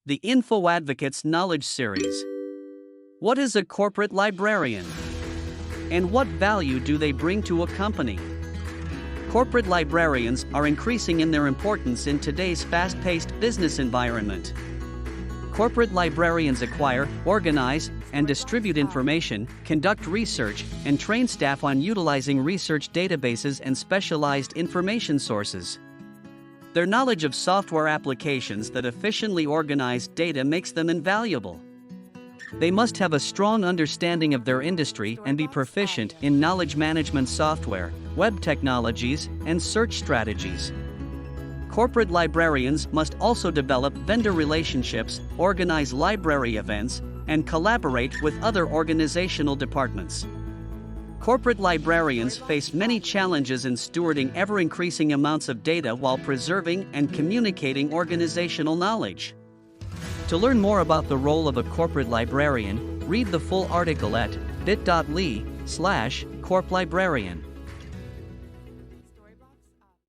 The Info Advocates Knowledge Series. What is a corporate librarian? And what value do they bring to a company? Corporate librarians are increasing in their importance in today's fast-paced business environment. Corporate librarians acquire, organize, and distribute information, conduct research, and train staff on utilizing research databases and specialized information sources. Their knowledge of software applications that efficiently organize data makes them invaluable. They must have a strong understanding of their industry and be proficient in knowledge management software, web technologies, and search strategies. Corporate librarians must also develop vendor relationships, organize library events, and collaborate with other organizational departments. Corporate librarians face many challenges in stewarding ever-increasing amounts of data while preserving and communicating organizational knowledge. To learn more about the role of a corporate librarian, read the full article at bit.ly/corplibrarian.